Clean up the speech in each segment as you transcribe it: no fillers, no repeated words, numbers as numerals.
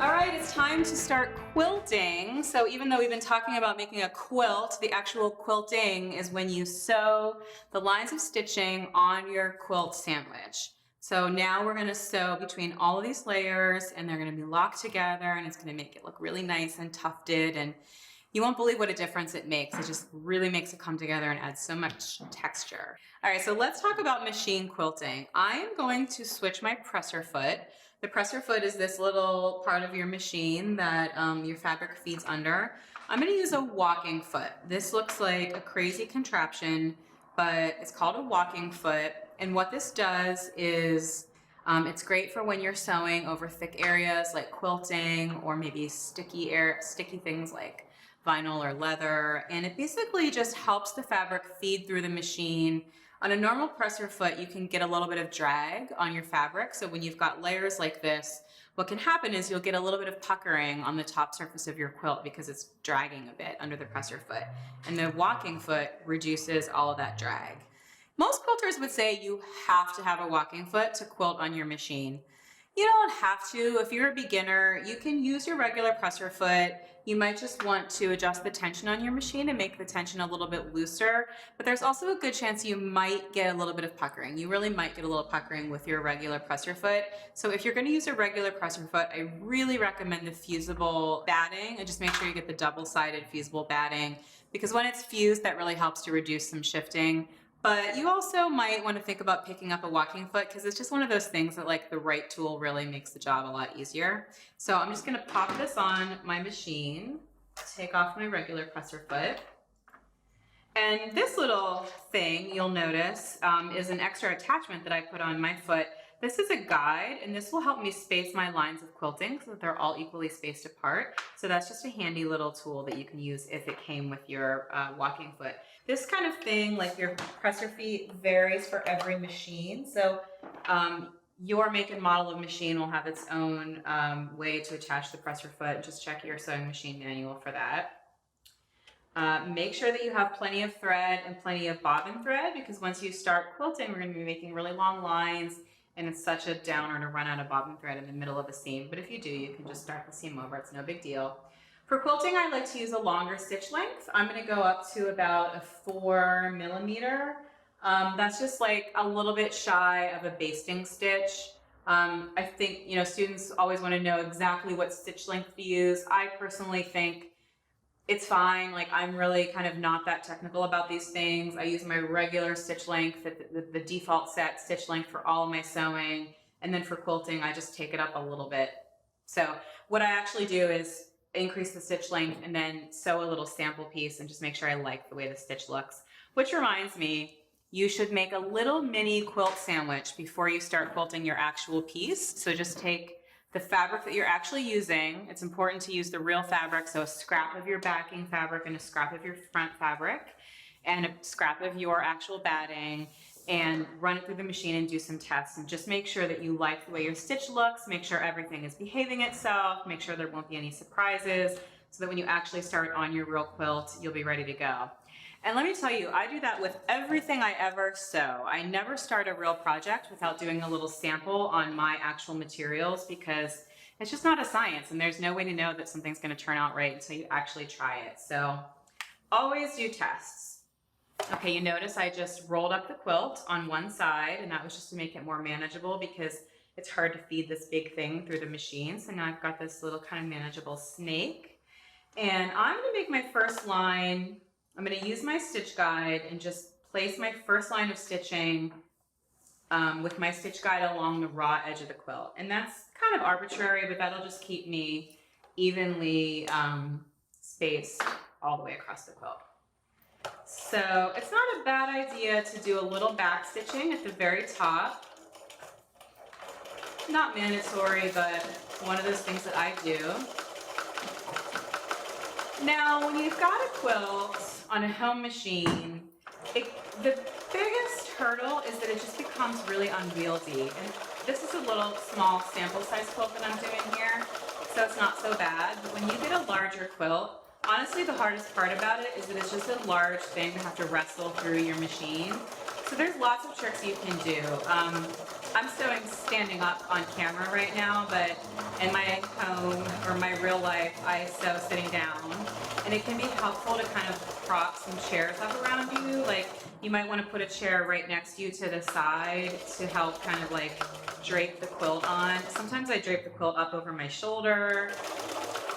All right, it's time to start quilting. So even though we've been talking about making a quilt, the actual quilting is when you sew the lines of stitching on your quilt sandwich. So now we're gonna sew between all of these layers and they're gonna be locked together and it's gonna make it look really nice and tufted, and you won't believe what a difference it makes. It just really makes it come together and adds so much texture. All right, so let's talk about machine quilting. I am going to switch my presser foot. The presser foot is this little part of your machine that your fabric feeds under. I'm gonna use a walking foot. This looks like a crazy contraption, but it's called a walking foot. And what this does is it's great for when you're sewing over thick areas like quilting, or maybe sticky things like vinyl or leather. And it basically just helps the fabric feed through the machine. On a normal presser foot, you can get a little bit of drag on your fabric. So when you've got layers like this, what can happen is you'll get a little bit of puckering on the top surface of your quilt because it's dragging a bit under the presser foot. And the walking foot reduces all of that drag. Most quilters would say you have to have a walking foot to quilt on your machine. You don't have to. If you're a beginner, you can use your regular presser foot. You might just want to adjust the tension on your machine and make the tension a little bit looser, but there's also a good chance you might get a little bit of puckering. You really might get a little puckering with your regular presser foot. So if you're going to use a regular presser foot, I really recommend the fusible batting, and just make sure you get the double-sided fusible batting, because when it's fused, that really helps to reduce some shifting. But you also might want to think about picking up a walking foot, because it's just one of those things that, like, the right tool really makes the job a lot easier. So I'm just going to pop this on my machine, take off my regular presser foot. And this little thing, you'll notice, is an extra attachment that I put on my foot. This is a guide, and this will help me space my lines of quilting so that they're all equally spaced apart. So that's just a handy little tool that you can use if it came with your walking foot. This kind of thing, like your presser feet, varies for every machine. So your make and model of machine will have its own way to attach the presser foot. Just check your sewing machine manual for that. Make sure that you have plenty of thread and plenty of bobbin thread, because once you start quilting, we're going to be making really long lines, and it's such a downer to run out of bobbin thread in the middle of a seam. But if you do, you can just start the seam over. It's no big deal. For quilting, I like to use a longer stitch length. I'm going to go up to about a 4 millimeter. That's just like a little bit shy of a basting stitch. I think, you know, students always want to know exactly what stitch length to use. I personally think it's fine. Like, I'm really kind of not that technical about these things. I use my regular stitch length, the default set stitch length for all of my sewing. And then for quilting, I just take it up a little bit. So what I actually do is increase the stitch length and then sew a little sample piece and just make sure I like the way the stitch looks. Which reminds me, you should make a little mini quilt sandwich before you start quilting your actual piece. So just take the fabric that you're actually using. It's important to use the real fabric, so a scrap of your backing fabric and a scrap of your front fabric and a scrap of your actual batting, and run it through the machine and do some tests, and just make sure that you like the way your stitch looks, make sure everything is behaving itself, make sure there won't be any surprises, so that when you actually start on your real quilt, you'll be ready to go. And let me tell you, I do that with everything I ever sew. I never start a real project without doing a little sample on my actual materials, because it's just not a science, and there's no way to know that something's going to turn out right until you actually try it. So always do tests. Okay, you notice I just rolled up the quilt on one side, and that was just to make it more manageable, because it's hard to feed this big thing through the machine. So now I've got this little kind of manageable snake, and I'm going to make my first line. I'm going to use my stitch guide and just place my first line of stitching with my stitch guide along the raw edge of the quilt. And that's kind of arbitrary, but that'll just keep me evenly spaced all the way across the quilt. So it's not a bad idea to do a little back stitching at the very top. Not mandatory, but one of those things that I do. Now, when you've got a quilt on a home machine, the biggest hurdle is that it just becomes really unwieldy. And this is a little small sample size quilt that I'm doing here, so it's not so bad. But when you get a larger quilt, honestly, the hardest part about it is that it's just a large thing to have to wrestle through your machine. So there's lots of tricks you can do. I'm sewing standing up on camera right now, but in my home or my real life, I sew sitting down. And it can be helpful to kind of prop some chairs up around you. Like you might want to put a chair right next to you to the side to help kind of like drape the quilt on. Sometimes I drape the quilt up over my shoulder.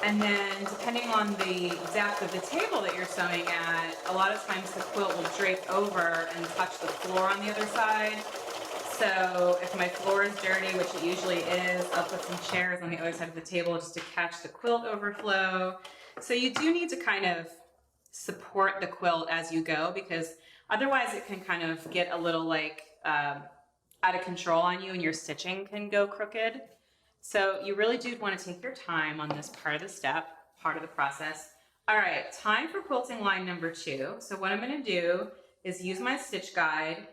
And then depending on the depth of the table that you're sewing at, a lot of times the quilt will drape over and touch the floor on the other side. So if my floor is dirty, which it usually is, I'll put some chairs on the other side of the table just to catch the quilt overflow. So you do need to kind of support the quilt as you go, because otherwise it can kind of get a little like out of control on you and your stitching can go crooked. So you really do want to take your time on this part of the process. All right, time for quilting line number 2. So what I'm going to do is use my stitch guide,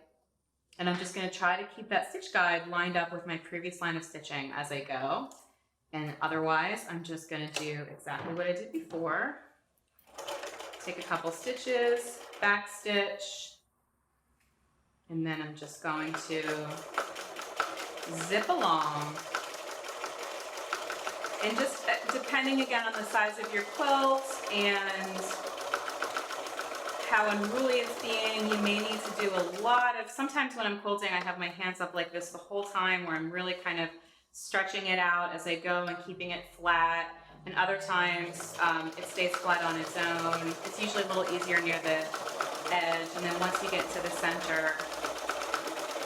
and I'm just going to try to keep that stitch guide lined up with my previous line of stitching as I go. And otherwise, I'm just going to do exactly what I did before. Take a couple stitches, back stitch, and then I'm just going to zip along. And just depending again on the size of your quilt and how unruly it's being, you may need to do a lot of, sometimes when I'm quilting I have my hands up like this the whole time where I'm really kind of stretching it out as I go and keeping it flat, and other times it stays flat on its own. It's usually a little easier near the edge, and then once you get to the center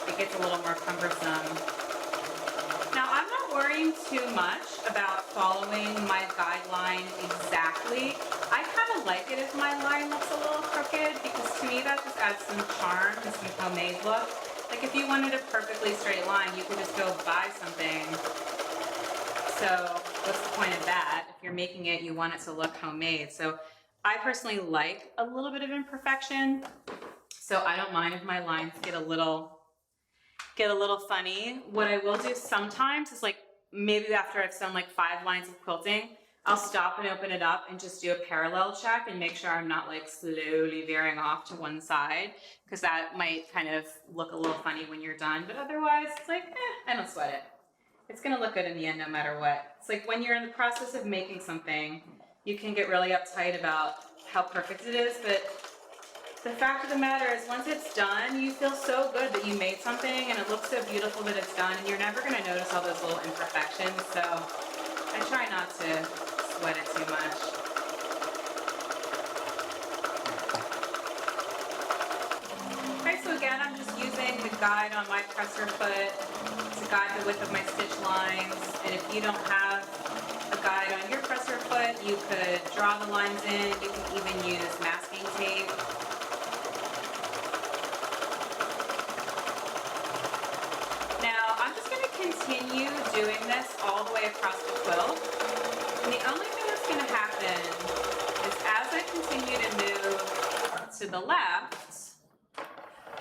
it gets a little more cumbersome. Now I'm not worrying too much about following my guideline exactly. I kind of like it if my line looks a little crooked, because to me that just adds some charm and some homemade look. Like if you wanted a perfectly straight line, you could just go buy something. So what's the point of that? If you're making it, you want it to look homemade. So I personally like a little bit of imperfection. So I don't mind if my lines get a little funny. What I will do sometimes is like maybe after I've sewn like 5 lines of quilting, I'll stop and open it up and just do a parallel check and make sure I'm not like slowly veering off to one side, because that might kind of look a little funny when you're done. But otherwise, it's like, I don't sweat it. It's gonna look good in the end no matter what. It's like when you're in the process of making something, you can get really uptight about how perfect it is, but the fact of the matter is once it's done, you feel so good that you made something and it looks so beautiful that it's done, and you're never going to notice all those little imperfections. So I try not to sweat it too much. Okay, so again, I'm just using the guide on my presser foot to guide the width of my stitch lines. And if you don't have a guide on your presser foot, you could draw the lines in. You can even use masking tape. Continue doing this all the way across the quilt, and the only thing that's going to happen is as I continue to move to the left,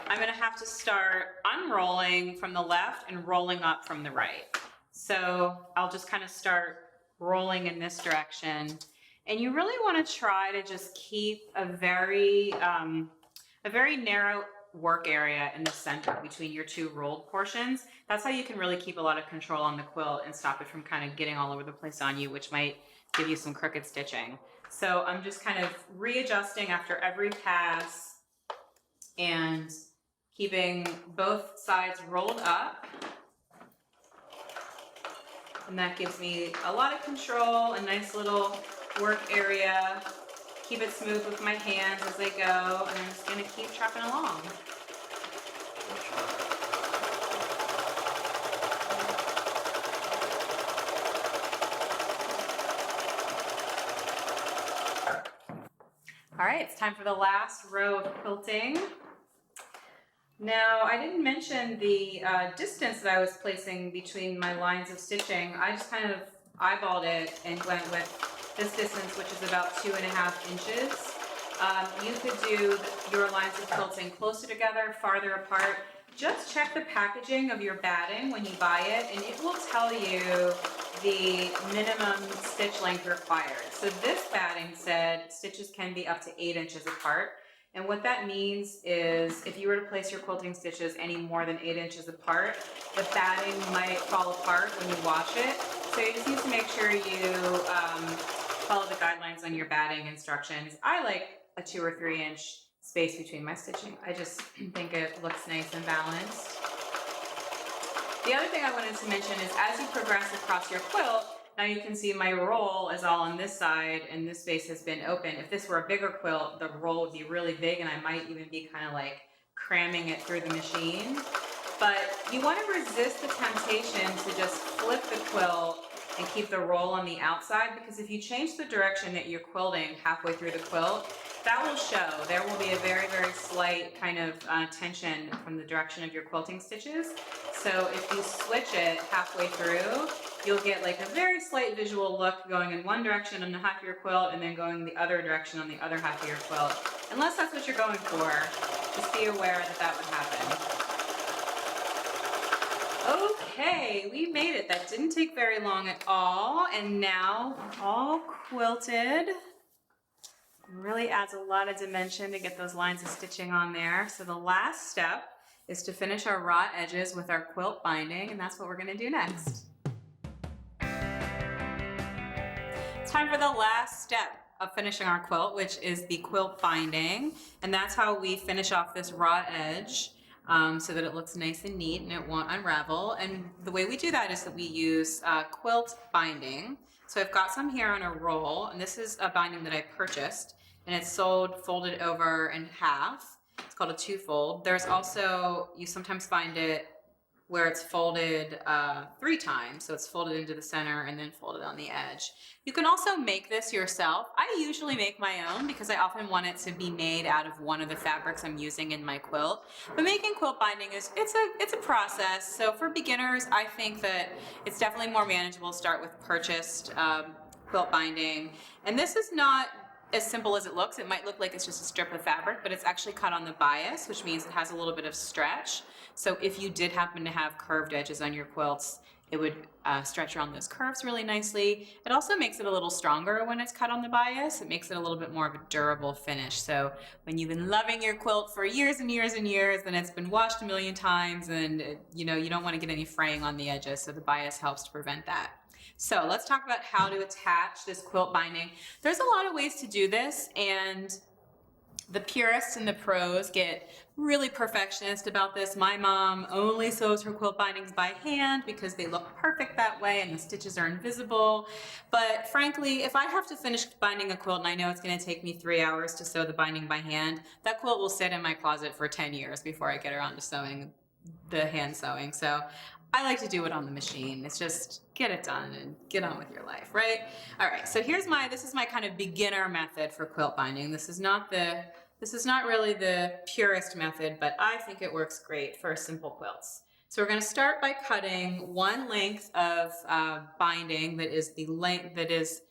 I'm going to have to start unrolling from the left and rolling up from the right. So I'll just kind of start rolling in this direction, and you really want to try to just keep a very narrow work area in the center between your 2 rolled portions. That's how you can really keep a lot of control on the quilt and stop it from kind of getting all over the place on you, which might give you some crooked stitching. So I'm just kind of readjusting after every pass and keeping both sides rolled up. And that gives me a lot of control, a nice little work area. Keep it smooth with my hands as I go, and I'm just going to keep trucking along. All right, it's time for the last row of quilting. Now, I didn't mention the distance that I was placing between my lines of stitching. I just kind of eyeballed it and went with this distance, which is about 2.5 inches. You could do your lines of quilting closer together, farther apart. Just check the packaging of your batting when you buy it, and it will tell you the minimum stitch length required. So this batting said stitches can be up to 8 inches apart. And what that means is if you were to place your quilting stitches any more than 8 inches apart, the batting might fall apart when you wash it. So you just need to make sure you follow the guidelines on your batting instructions. I like a 2 or 3 inch space between my stitching. I just think it looks nice and balanced. The other thing I wanted to mention is as you progress across your quilt, now you can see my roll is all on this side and this space has been open. If this were a bigger quilt, the roll would be really big and I might even be kind of like cramming it through the machine. But you want to resist the temptation to just flip the quilt and keep the roll on the outside, because if you change the direction that you're quilting halfway through the quilt, that will show. There will be a very, very slight kind of tension from the direction of your quilting stitches. So if you switch it halfway through, you'll get like a very slight visual look going in one direction on the half of your quilt and then going the other direction on the other half of your quilt. Unless that's what you're going for, just be aware that that would happen. Okay, we made it. That didn't take very long at all. And now we're all quilted. It really adds a lot of dimension to get those lines of stitching on there. So the last step is to finish our raw edges with our quilt binding, and that's what we're gonna do next. It's time for the last step of finishing our quilt, which is the quilt binding. And that's how we finish off this raw edge. So that it looks nice and neat and it won't unravel. And the way we do that is that we use quilt binding. So I've got some here on a roll, and this is a binding that I purchased, and it's sold folded over in half. It's called a 2-fold. There's also, you sometimes find it where it's folded 3 times. So it's folded into the center and then folded on the edge. You can also make this yourself. I usually make my own because I often want it to be made out of one of the fabrics I'm using in my quilt. But making quilt binding it's a process. So for beginners, I think that it's definitely more manageable to start with purchased quilt binding. And this is not as simple as it looks. It might look like it's just a strip of fabric, but it's actually cut on the bias, which means it has a little bit of stretch. So if you did happen to have curved edges on your quilts, it would stretch around those curves really nicely. It also makes it a little stronger when it's cut on the bias. It makes it a little bit more of a durable finish. So when you've been loving your quilt for years and years and years, and it's been washed a million times, and you don't want to get any fraying on the edges, so the bias helps to prevent that. So let's talk about how to attach this quilt binding. There's a lot of ways to do this, and the purists and the pros get really perfectionist about this. My mom only sews her quilt bindings by hand because they look perfect that way and the stitches are invisible. But frankly, if I have to finish binding a quilt and I know it's going to take me 3 hours to sew the binding by hand, that quilt will sit in my closet for 10 years before I get around to sewing the hand sewing. So I like to do it on the machine. It's just get it done and get on with your life, right? All right, so this is my kind of beginner method for quilt binding. This is not really the purest method, but I think it works great for simple quilts. So we're going to start by cutting one length of binding that is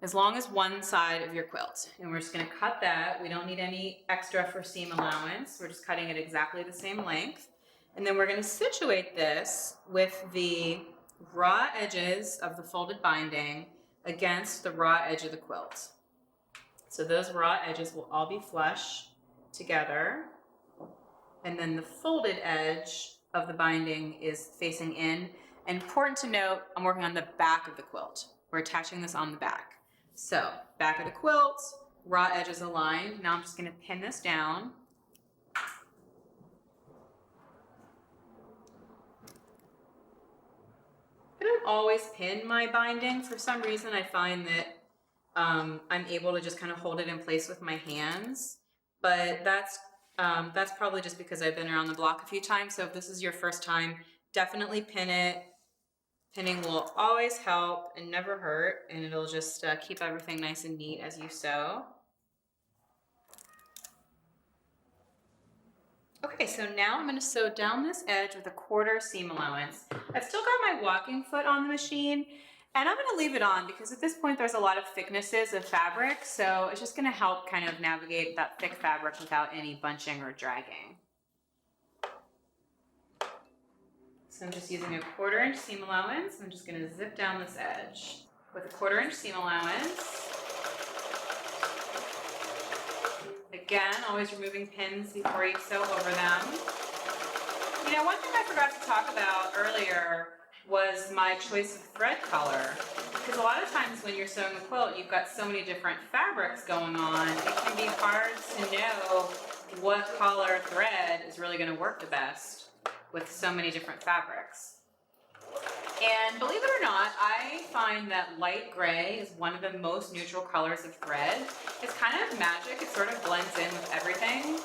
as long as one side of your quilt. And we're just going to cut that. We don't need any extra for seam allowance. We're just cutting it exactly the same length. And then we're going to situate this with the raw edges of the folded binding against the raw edge of the quilt. So those raw edges will all be flush together. And then the folded edge of the binding is facing in. And important to note, I'm working on the back of the quilt. We're attaching this on the back. So back of the quilt, raw edges aligned. Now I'm just going to pin this down. I don't always pin my binding. For some reason, I find that I'm able to just kind of hold it in place with my hands, but that's probably just because I've been around the block a few times. So if this is your first time, definitely pin it. Pinning will always help and never hurt, and it'll just keep everything nice and neat as you sew. Okay, so now I'm going to sew down this edge with a 1/4 seam allowance. I've still got my walking foot on the machine, and I'm going to leave it on because at this point there's a lot of thicknesses of fabric, so it's just going to help kind of navigate that thick fabric without any bunching or dragging. So I'm just using a 1/4 inch seam allowance. I'm just going to zip down this edge with a 1/4 inch seam allowance. I Again, always removing pins before you sew over them. You know, one thing I forgot to talk about earlier was my choice of thread color. Because a lot of times when you're sewing a quilt, you've got so many different fabrics going on, it can be hard to know what color thread is really going to work the best with so many different fabrics. And believe it or not, I find that light gray is one of the most neutral colors of thread. It's kind of magic, it sort of blends in with everything.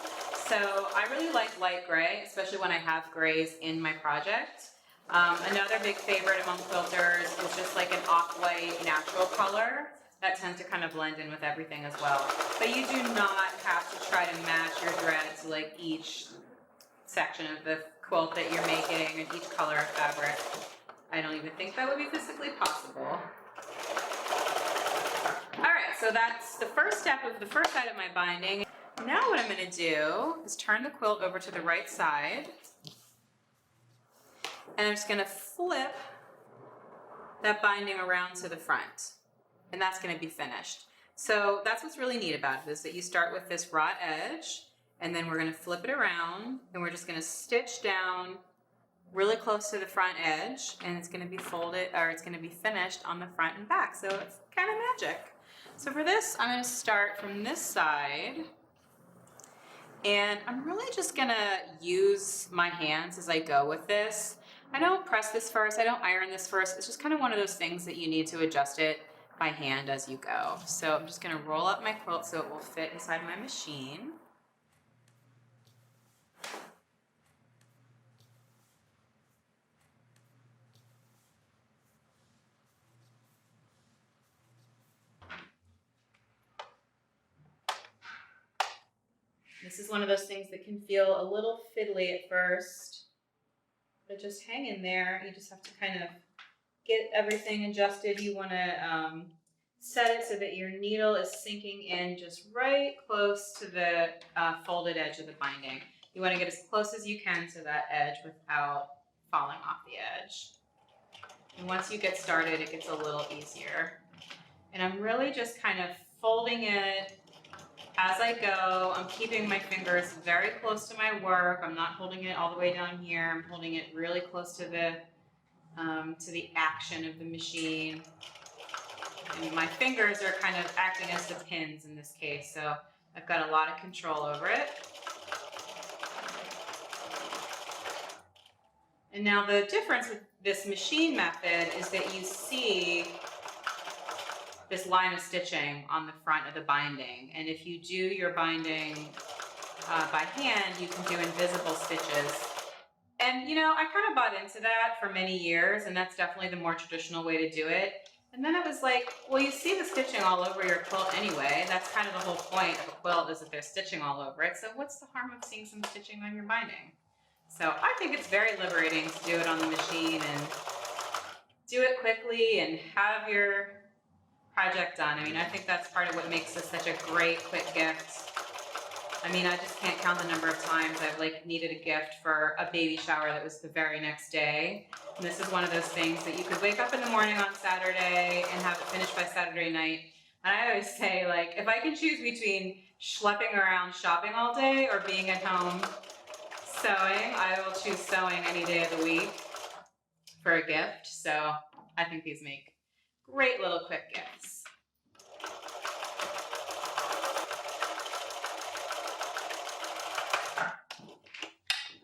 So I really like light gray, especially when I have grays in my project. Another big favorite among quilters is just like an off-white natural color that tends to kind of blend in with everything as well. But you do not have to try to match your thread to like each section of the quilt that you're making and each color of fabric. I don't even think that would be physically possible. All right, so that's the first step of the first side of my binding. Now what I'm going to do is turn the quilt over to the right side. And I'm just going to flip that binding around to the front. And that's going to be finished. So that's what's really neat about it, is that you start with this raw edge, and then we're going to flip it around, and we're just going to stitch down really close to the front edge, and it's going to be folded, or it's going to be finished on the front and back. So it's kind of magic. So for this, I'm going to start from this side, and I'm really just going to use my hands as I go with this. I don't press this first, I don't iron this first. It's just kind of one of those things that you need to adjust it by hand as you go. So I'm just going to roll up my quilt so it will fit inside my machine. This is one of those things that can feel a little fiddly at first, but just hang in there. You just have to kind of get everything adjusted. You want to set it so that your needle is sinking in just right close to the folded edge of the binding. You want to get as close as you can to that edge without falling off the edge. And once you get started, it gets a little easier. And I'm really just kind of folding it as I go. I'm keeping my fingers very close to my work. I'm not holding it all the way down here. I'm holding it really close to the action of the machine. And my fingers are kind of acting as the pins in this case, so I've got a lot of control over it. And now the difference with this machine method is that you see this line of stitching on the front of the binding. And if you do your binding by hand, you can do invisible stitches. And you know, I kind of bought into that for many years, and that's definitely the more traditional way to do it. And then I was like, well, you see the stitching all over your quilt anyway. That's kind of the whole point of a quilt, is that there's stitching all over it. So what's the harm of seeing some stitching on your binding? So I think it's very liberating to do it on the machine and do it quickly and have your project done. I mean, I think that's part of what makes this such a great quick gift. I mean, I just can't count the number of times I've like needed a gift for a baby shower that was the very next day. And this is one of those things that you could wake up in the morning on Saturday and have it finished by Saturday night. And I always say, like, if I can choose between schlepping around shopping all day or being at home sewing, I will choose sewing any day of the week for a gift. So I think these make great little quick gifts.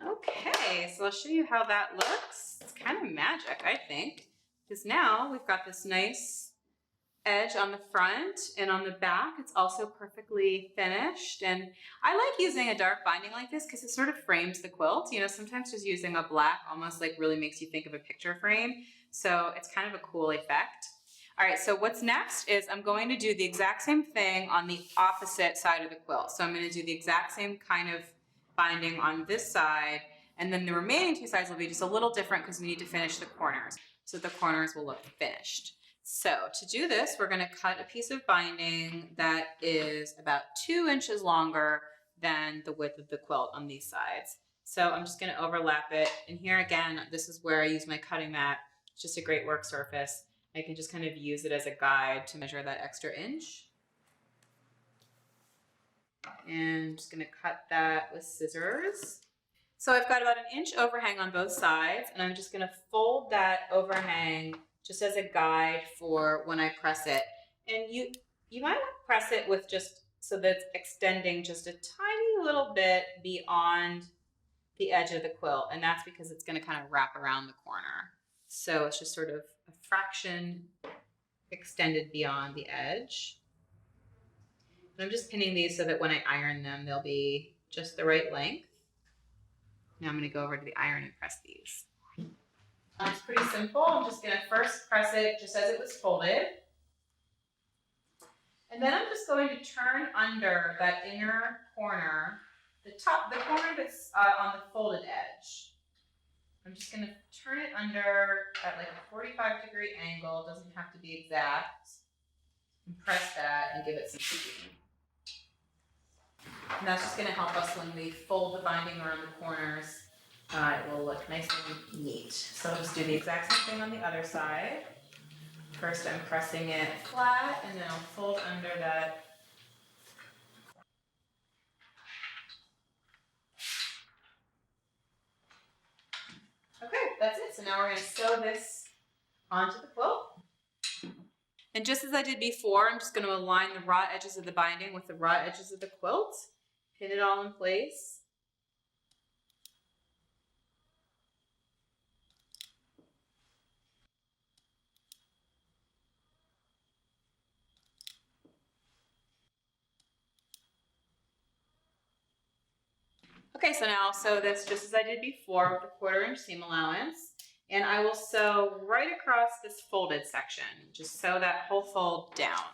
Okay, so I'll show you how that looks. It's kind of magic, I think, because now we've got this nice edge on the front, and on the back it's also perfectly finished. And I like using a dark binding like this because it sort of frames the quilt. You know, sometimes just using a black almost like really makes you think of a picture frame. So it's kind of a cool effect. All right, so what's next is I'm going to do the exact same thing on the opposite side of the quilt. So I'm going to do the exact same kind of binding on this side, and then the remaining two sides will be just a little different because we need to finish the corners. So the corners will look finished. So to do this, we're going to cut a piece of binding that is about 2 inches longer than the width of the quilt on these sides. So I'm just going to overlap it. And here again, this is where I use my cutting mat. It's just a great work surface. I can just kind of use it as a guide to measure that extra inch. And I'm just gonna cut that with scissors. So I've got about an inch overhang on both sides, and I'm just gonna fold that overhang just as a guide for when I press it. And you might want to press it with just so that it's extending just a tiny little bit beyond the edge of the quilt, and that's because it's gonna kind of wrap around the corner. So it's just sort of a fraction extended beyond the edge. And I'm just pinning these so that when I iron them, they'll be just the right length. Now I'm going to go over to the iron and press these. It's pretty simple. I'm just going to first press it just as it was folded. And then I'm just going to turn under that inner corner, the corner that's on the folded edge. I'm just going to turn it under at like a 45-degree angle. It doesn't have to be exact. And press that and give it some kicking. And that's just going to help us when we fold the binding around the corners. It will look nice and neat. So I'll just do the exact same thing on the other side. First I'm pressing it flat, and then I'll fold under that. Okay, that's it. So now we're going to sew this onto the quilt. And just as I did before, I'm just going to align the raw edges of the binding with the raw edges of the quilt. Pin it all in place. Okay, so now I'll sew this just as I did before with a 1/4 inch seam allowance. And I will sew right across this folded section. Just sew that whole fold down.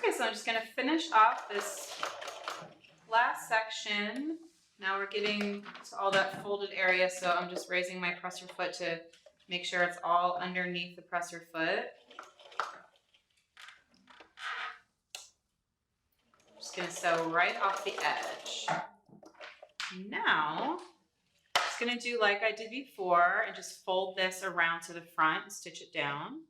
Okay, so I'm just going to finish off this last section. Now we're getting to all that folded area, so I'm just raising my presser foot to make sure it's all underneath the presser foot. I'm just going to sew right off the edge. Now, I'm just going to do like I did before and just fold this around to the front and stitch it down.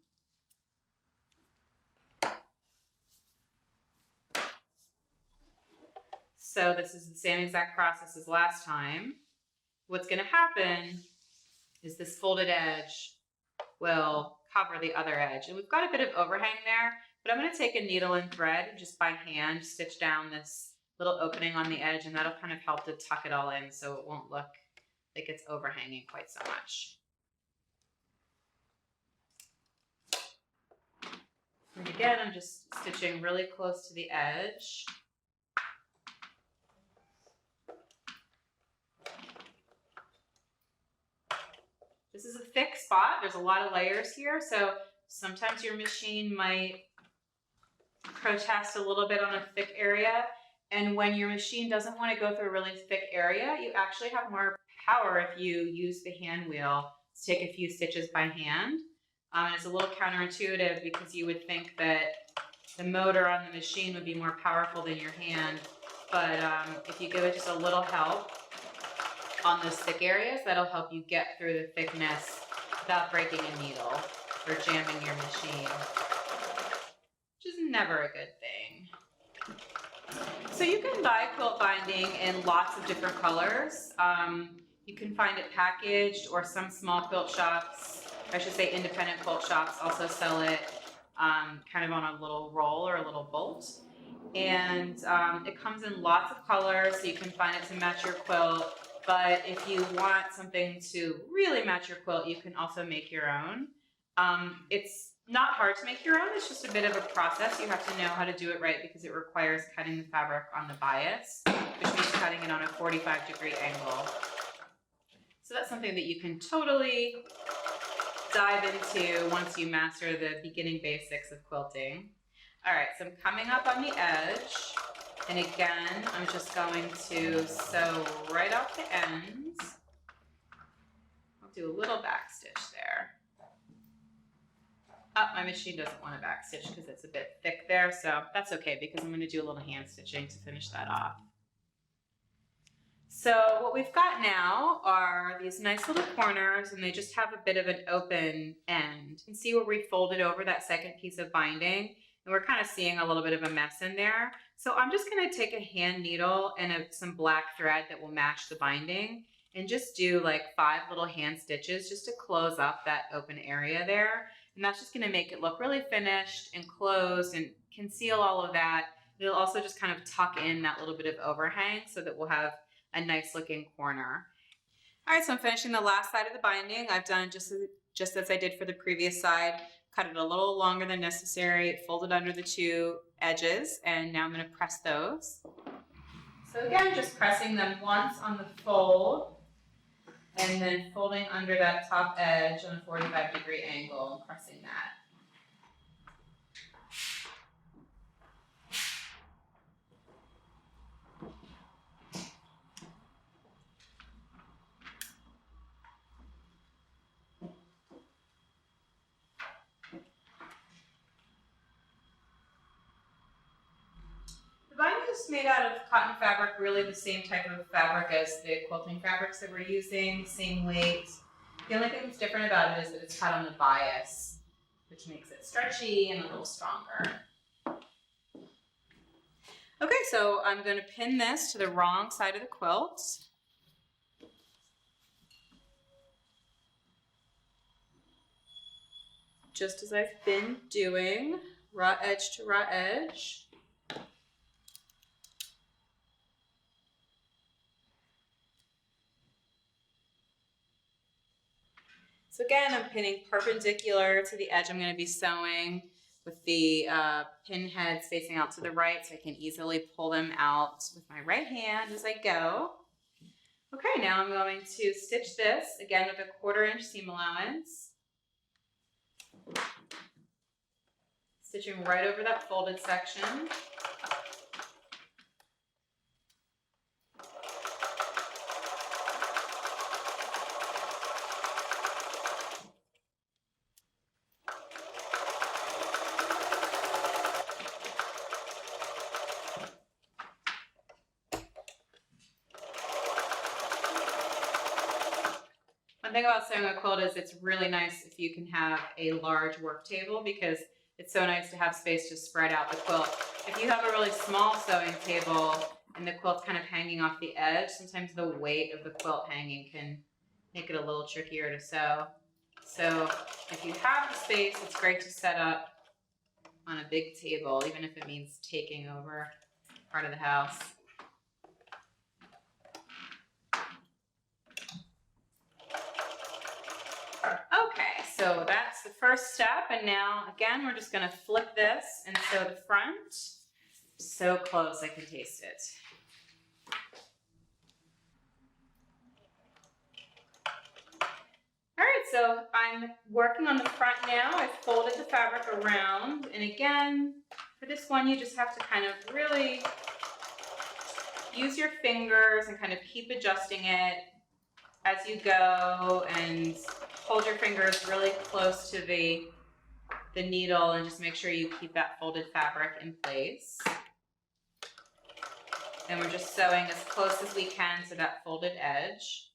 So this is the same exact process as last time. What's going to happen is this folded edge will cover the other edge. And we've got a bit of overhang there, but I'm going to take a needle and thread and just by hand stitch down this little opening on the edge, and that'll kind of help to tuck it all in so it won't look like it's overhanging quite so much. And again, I'm just stitching really close to the edge. This is a thick spot. There's a lot of layers here, so sometimes your machine might protest a little bit on a thick area. And when your machine doesn't want to go through a really thick area, you actually have more power if you use the hand wheel to take a few stitches by hand. And it's a little counterintuitive because you would think that the motor on the machine would be more powerful than your hand. But if you give it just a little help on those thick areas, that'll help you get through the thickness without breaking a needle or jamming your machine, which is never a good thing. So you can buy quilt binding in lots of different colors. You can find it packaged, or some small quilt shops, I should say independent quilt shops, also sell it kind of on a little roll or a little bolt. And it comes in lots of colors, so you can find it to match your quilt. But if you want something to really match your quilt, you can also make your own. It's not hard to make your own, it's just a bit of a process. You have to know how to do it right because it requires cutting the fabric on the bias, which means cutting it on a 45-degree angle. So that's something that you can totally dive into once you master the beginning basics of quilting. All right, so I'm coming up on the edge, and again, I'm just going to sew right off the ends. I'll do a little back stitch there. Oh, my machine doesn't want a back stitch because it's a bit thick there, so that's okay because I'm going to do a little hand stitching to finish that off. So what we've got now are these nice little corners, and they just have a bit of an open end. You can see where we folded over that second piece of binding, and we're kind of seeing a little bit of a mess in there. So I'm just going to take a hand needle and some black thread that will match the binding and just do like 5 little hand stitches just to close up that open area there. And that's just going to make it look really finished and closed and conceal all of that. It'll also just kind of tuck in that little bit of overhang so that we'll have a nice looking corner. All right, so I'm finishing the last side of the binding. I've done just as I did for the previous side, cut it a little longer than necessary, folded under the 2 edges, and now I'm going to press those. So again, just pressing them once on the fold, and then folding under that top edge on a 45-degree angle and pressing that. Is made out of cotton fabric, really the same type of fabric as the quilting fabrics that we're using, same weight. The only thing that's different about it is that it's cut on the bias, which makes it stretchy and a little stronger. Okay, so I'm going to pin this to the wrong side of the quilt. Just as I've been doing, raw edge to raw edge. So again, I'm pinning perpendicular to the edge I'm going to be sewing with the pin heads facing out to the right so I can easily pull them out with my right hand as I go. Okay, now I'm going to stitch this again with a 1/4 inch seam allowance. Stitching right over that folded section. One thing about sewing a quilt is it's really nice if you can have a large work table because it's so nice to have space to spread out the quilt. If you have a really small sewing table and the quilt's kind of hanging off the edge, sometimes the weight of the quilt hanging can make it a little trickier to sew. So if you have the space, it's great to set up on a big table, even if it means taking over part of the house. Okay, so that's the first step, and now again we're just going to flip this and sew the front. So close I can taste it. All right, so I'm working on the front now. I've folded the fabric around, and again, for this one you just have to kind of really use your fingers and kind of keep adjusting it as you go, and hold your fingers really close to the needle and just make sure you keep that folded fabric in place. And we're just sewing as close as we can to that folded edge.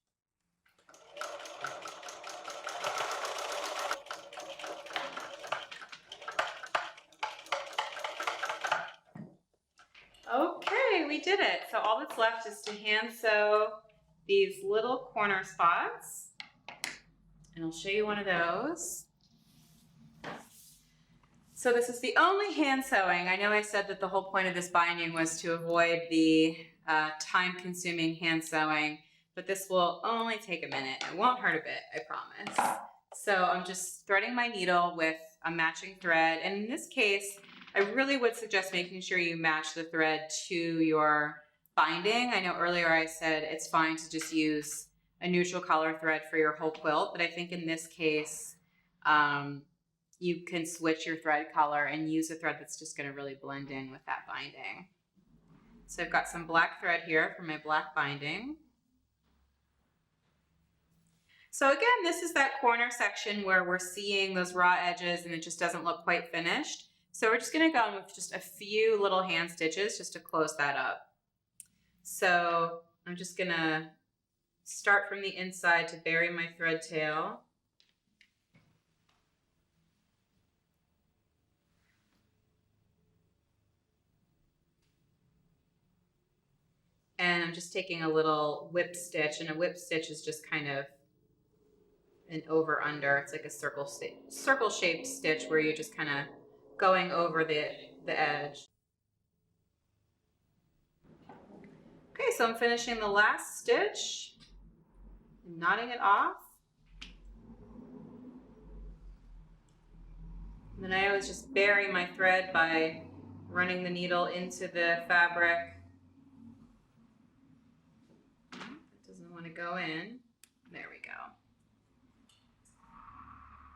Okay, we did it. So all that's left is to hand sew these little corner spots, and I'll show you one of those. So this is the only hand sewing. I know I said that the whole point of this binding was to avoid the time-consuming hand sewing, but this will only take a minute. It won't hurt a bit, I promise. So I'm just threading my needle with a matching thread, and in this case, I really would suggest making sure you match the thread to your binding. I know earlier I said it's fine to just use a neutral color thread for your whole quilt, but I think in this case, you can switch your thread color and use a thread that's just going to really blend in with that binding. So I've got some black thread here for my black binding. So again, this is that corner section where we're seeing those raw edges and it just doesn't look quite finished. So we're just going to go in with just a few little hand stitches just to close that up. So I'm just going to start from the inside to bury my thread tail. And I'm just taking a little whip stitch, and a whip stitch is just kind of an over under. It's like a circle shaped stitch where you're just kind of going over the edge. Okay, so I'm finishing the last stitch and knotting it off. And then I always just bury my thread by running the needle into the fabric. It doesn't want to go in. There we go.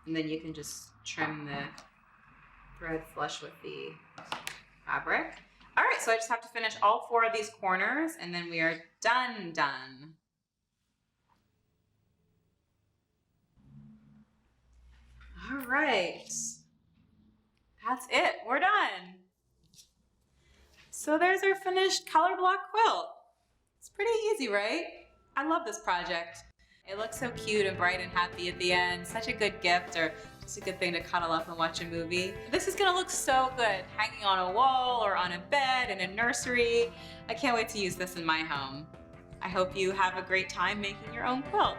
And then you can just trim the thread flush with the fabric. All right, so I just have to finish all 4 of these corners and then we are done. All right, that's it, we're done. So there's our finished color block quilt. It's pretty easy, right? I love this project. It looks so cute and bright and happy at the end. Such a good gift, or just a good thing to cuddle up and watch a movie. This is gonna look so good hanging on a wall or on a bed in a nursery. I can't wait to use this in my home. I hope you have a great time making your own quilt.